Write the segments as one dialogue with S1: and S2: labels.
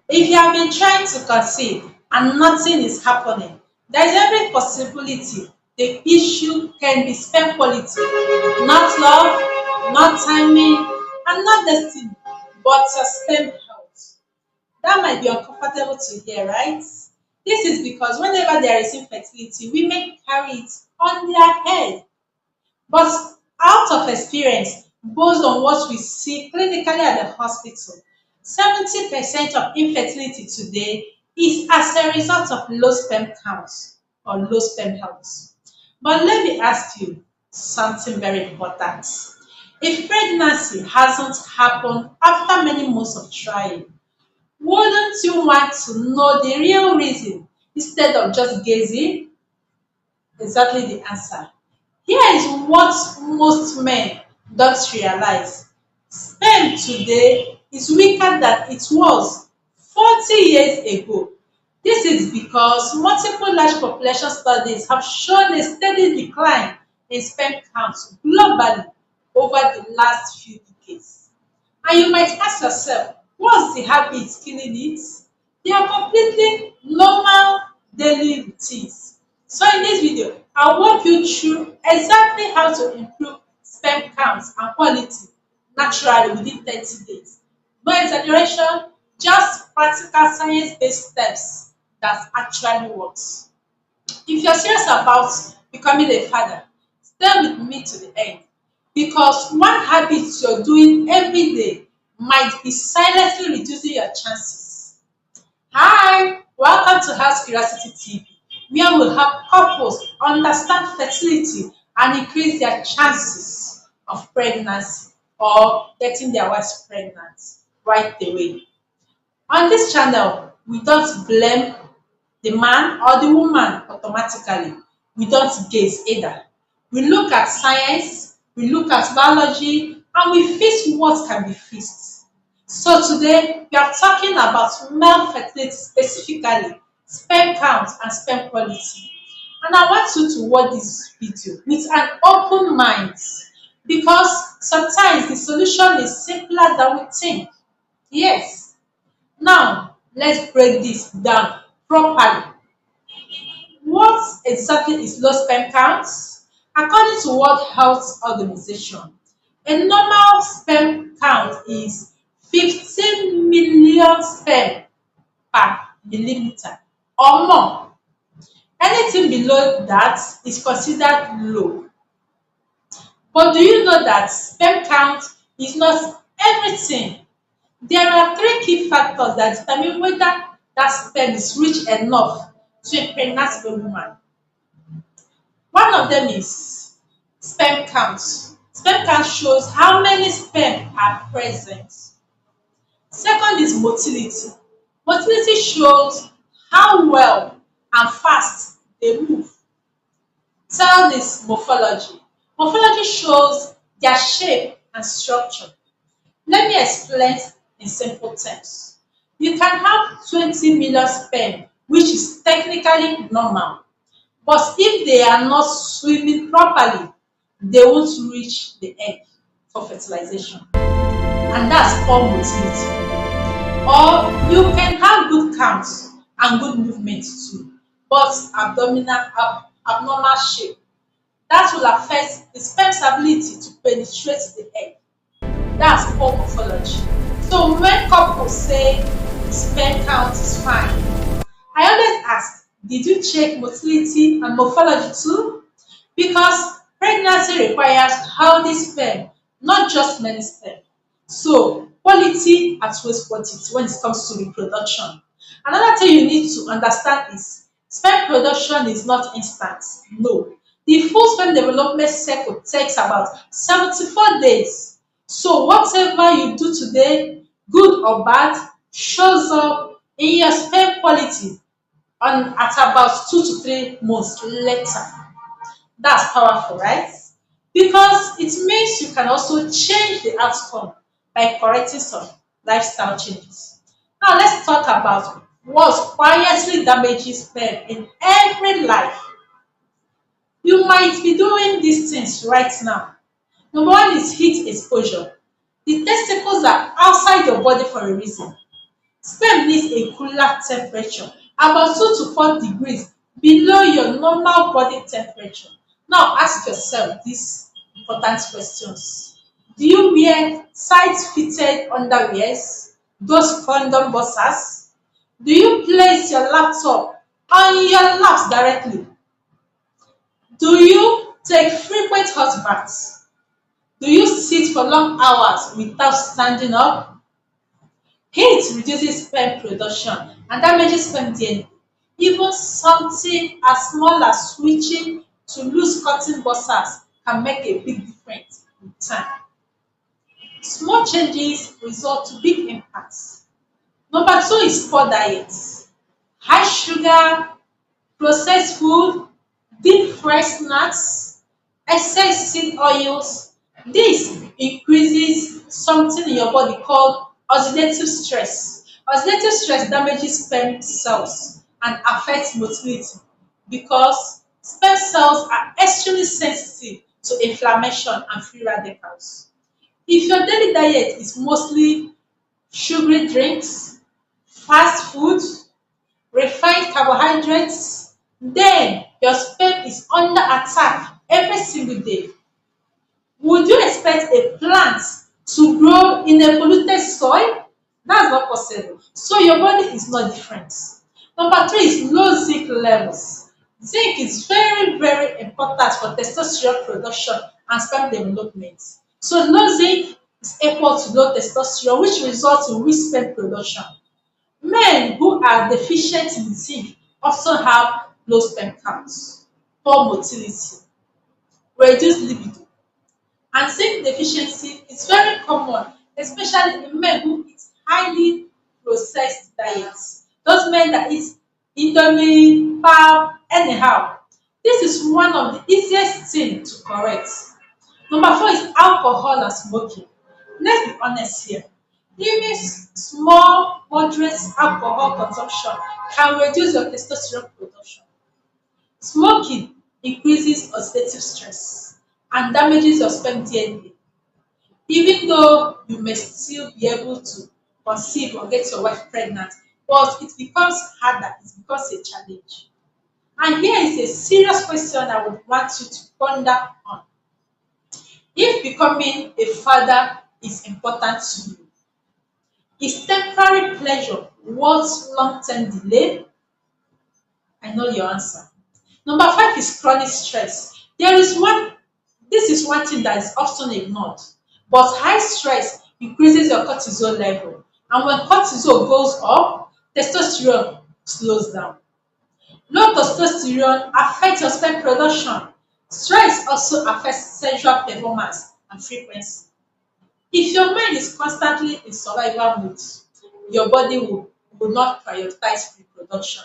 S1: If you have been trying to conceive and nothing is happening, there is every possibility the issue can be sperm quality, not love, not timing, and not destiny, but your sperm health. That might be uncomfortable to hear, right? This is because whenever there is infertility, women carry it on their head. But out of experience, based on what we see clinically at the hospital, 70% of infertility today is as a result of low sperm counts or low sperm health. But let me ask you something very important. If pregnancy hasn't happened after many months of trying, wouldn't you want to know the real reason instead of just guessing? Exactly the answer. Here is what most men don't realize. Sperm today is weaker than it was 40 years ago. This is because multiple large population studies have shown a steady decline in sperm counts globally over the last few decades. And you might ask yourself, what's the habit killing it? They are completely normal daily routines. So in this video, I'll walk you through exactly how to improve sperm counts and quality naturally within 30 days. No exaggeration, just practical science-based steps that actually works. If you're serious about becoming a father, stay with me to the end because one habit you're doing every day might be silently reducing your chances. Hi, welcome to House Curiosity TV, where we'll help couples understand fertility and increase their chances of pregnancy or getting their wives pregnant right away. On this channel, we don't blame the man or the woman automatically. We don't gaze either. We look at science, we look at biology, and we fix what can be fixed. So today we are talking about male fertility, specifically sperm count and sperm quality. And I want you to watch this video with an open mind because sometimes the solution is simpler than we think. Yes. Now let's break this down properly. What exactly is low sperm count? According to World Health Organization, a normal sperm count is 15 million sperm per millimeter or more. Anything below that is considered low. But do you know that sperm count is not everything? There are three key factors that determine whether that sperm is rich enough to impregnate a woman. One of them is sperm count. Sperm count shows how many sperm are present. Second is motility. Motility shows how well and fast they move. Third is morphology. Morphology shows their shape and structure. Let me explain in simple terms. You can have 20 million sperm, which is technically normal. But if they are not swimming properly, they won't reach the egg for fertilization. And that's called motility. Or you can have good counts and good movement too, but abnormal shape. That will affect the sperm's ability to penetrate the egg. That's poor morphology. So when couples say the sperm count is fine, I always ask, did you check motility and morphology too? Because pregnancy requires healthy sperm, not just many sperm. So quality outweighs quantity when it comes to reproduction. Another thing you need to understand is sperm production is not instant. No. The full sperm development cycle takes about 74 days. So whatever you do today, good or bad, shows up in your sperm quality at about 2 to 3 months later. That's powerful, right? Because it means you can also change the outcome by correcting some lifestyle changes. Now let's talk about what quietly damages sperm in every life. You might be doing these things right now. Number one is heat exposure. The testicles are outside your body for a reason. Sperm needs a cooler temperature, about 2 to 4 degrees below your normal body temperature. Now ask yourself these important questions. Do you wear tight-fitted underwears, those condom buzzers? Do you place your laptop on your laps directly? Do you take frequent hot baths? Do you sit for long hours without standing up? Heat reduces sperm production and damages sperm DNA. Even something as small as switching to loose cotton buzzers can make a big difference with time. Small changes result to big impacts. Number two is poor diet. High sugar, processed food, deep fried snacks, excess seed oils. This increases something in your body called oxidative stress. Oxidative stress damages sperm cells and affects motility because sperm cells are extremely sensitive to inflammation and free radicals. If your daily diet is mostly sugary drinks, fast food, refined carbohydrates, then your sperm is under attack every single day. Would you expect a plant to grow in a polluted soil? That's not possible. So your body is not different. Number three is low zinc levels. Zinc is very, very important for testosterone production and sperm development. So low zinc is equal to low testosterone, which results in weak sperm production. Men who are deficient in zinc also have low sperm counts, poor motility, reduced libido. And zinc deficiency is very common, especially in men who eat highly processed diets. Those men that eat indomie, pap, anyhow. This is one of the easiest things to correct. Number four is alcohol and smoking. Let's be honest here. Even small, moderate alcohol consumption can reduce your testosterone production. Smoking increases oxidative stress and damages your sperm DNA. Even though you may still be able to conceive or get your wife pregnant, but it becomes harder, it becomes a challenge. And here is a serious question I would want you to ponder on. If becoming a father is important to you, is temporary pleasure worth long-term delay? I know your answer. Number five is chronic stress. This is one thing that is often ignored, but high stress increases your cortisol level. And when cortisol goes up, testosterone slows down. Low testosterone affects your sperm production. Stress also affects sexual performance and frequency. If your mind is constantly in survival mode, your body will not prioritize reproduction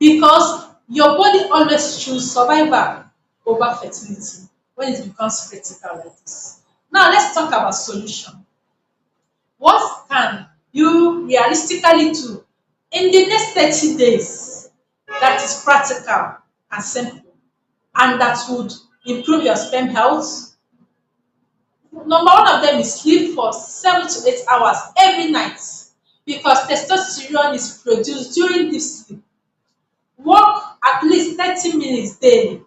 S1: because your body always choose survival over fertility when it becomes critical like this. Now let's talk about solution. What can you realistically do in the next 30 days that is practical and simple and that would improve your sperm health? Number one of them is sleep for 7 to 8 hours every night because testosterone is produced during deep sleep. Walk at least 30 minutes daily.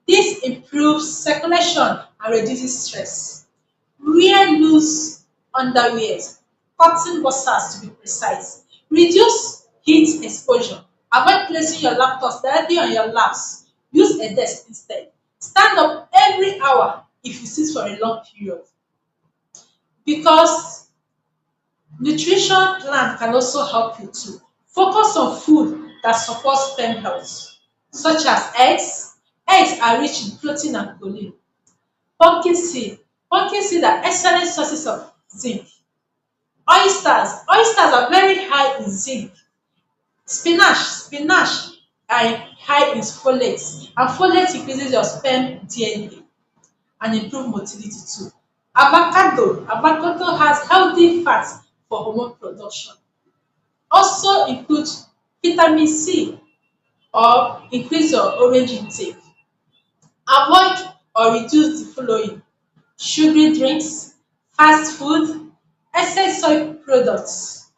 S1: This improves circulation and reduces stress. Wear loose underwears, cotton buzzers to be precise. Reduce heat exposure. Avoid placing your laptops directly on your laps. Use a desk instead. Stand up every hour if you sit for a long period. Because nutrition plan can also help you too. Focus on food that supports sperm health, such as eggs. Eggs are rich in protein and choline. Pumpkin seed. Pumpkin seed are excellent sources of zinc. Oysters. Oysters are very high in zinc. Spinach are high in folate, and folate increases your sperm DNA and improve motility too. Avocado has healthy fats for hormone production. Also include vitamin C or increase your orange intake. Avoid or reduce the following: sugary drinks, fast food, excess soy products.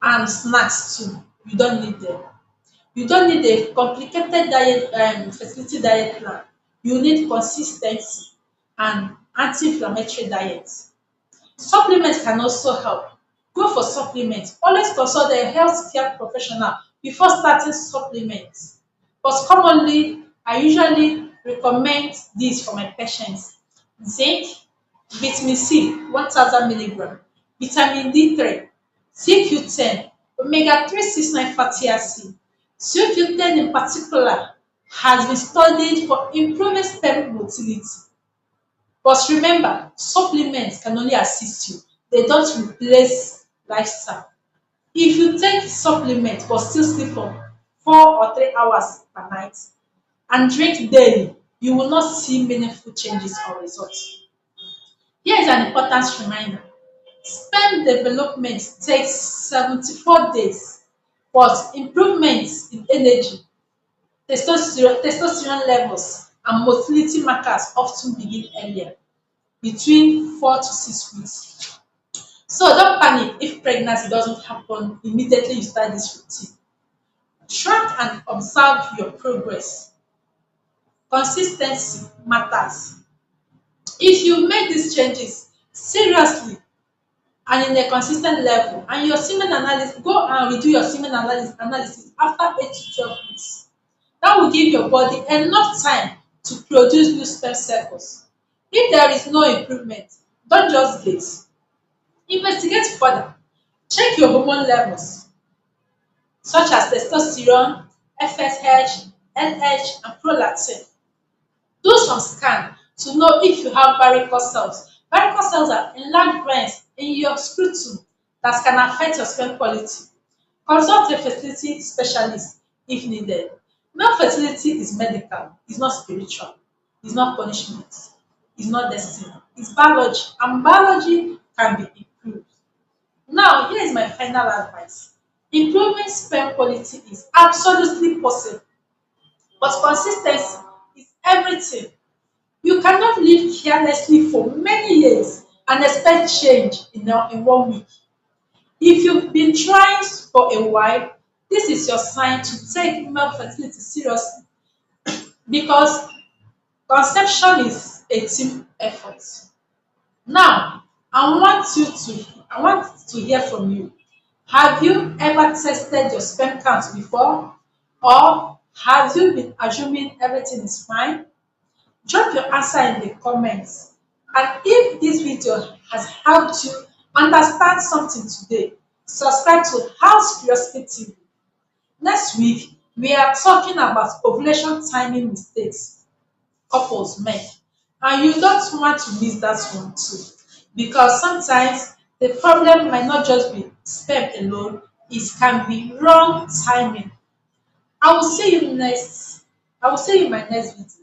S1: and snacks too. You don't need them. You don't need a complicated diet fertility diet plan. You need consistency and anti-inflammatory diet. Supplements can also help. Go for supplements. Always consult a healthcare professional before starting supplements. But commonly, I usually recommend this for my patients: zinc, vitamin C 1000 milligram, vitamin D3, CQ10, omega 369 fatty acid. CQ10 in particular has been studied for improving sperm motility. But remember, supplements can only assist you, they don't replace lifestyle. If you take supplement but still sleep for 4 or 3 hours per night and drink daily, you will not see meaningful changes or results. Here is an important reminder: sperm development takes 74 days, but improvements in energy, testosterone levels and motility markers often begin earlier, between 4 to 6 weeks. So don't panic if pregnancy doesn't happen immediately you start this routine. Track and observe your progress. Consis ten cy matters. If you make these changes seriously and in a consis ten t level, and your semen analysis, go and redo your semen analysis after 8 to 12 weeks. That will give your body enough time to produce new sperm cells. If there is no improvement, don't just wait. Investigate further. Check your hormone levels such as testosterone, FSH, LH and prolactin. Do some scan to know if you have varicose cells. Varicose cells are enlarged veins in your scrotum that can affect your sperm quality. Consult a fertility specialist if needed. Male fertility is medical, it's not spiritual, it's not punishment, it's not destiny, it's biology, and biology can be improved. Now, here is my final advice: improving sperm quality is absolutely possible, but consis ten cy is everything. You cannot live carelessly for many years and expect change in 1 week. If you've been trying for a while, this is your sign to take male fertility seriously, because conception is a team effort. Now, I want to hear from you. Have you ever tested your sperm count before? Or have you been assuming everything is fine? Drop your answer in the comments. And if this video has helped you understand something today, subscribe to House Curiosity TV. Next week, we are talking about ovulation timing mistakes couples make, and you don't want to miss that one too, because sometimes the problem might not just be sperm alone, it can be wrong timing. I will see you in my next video.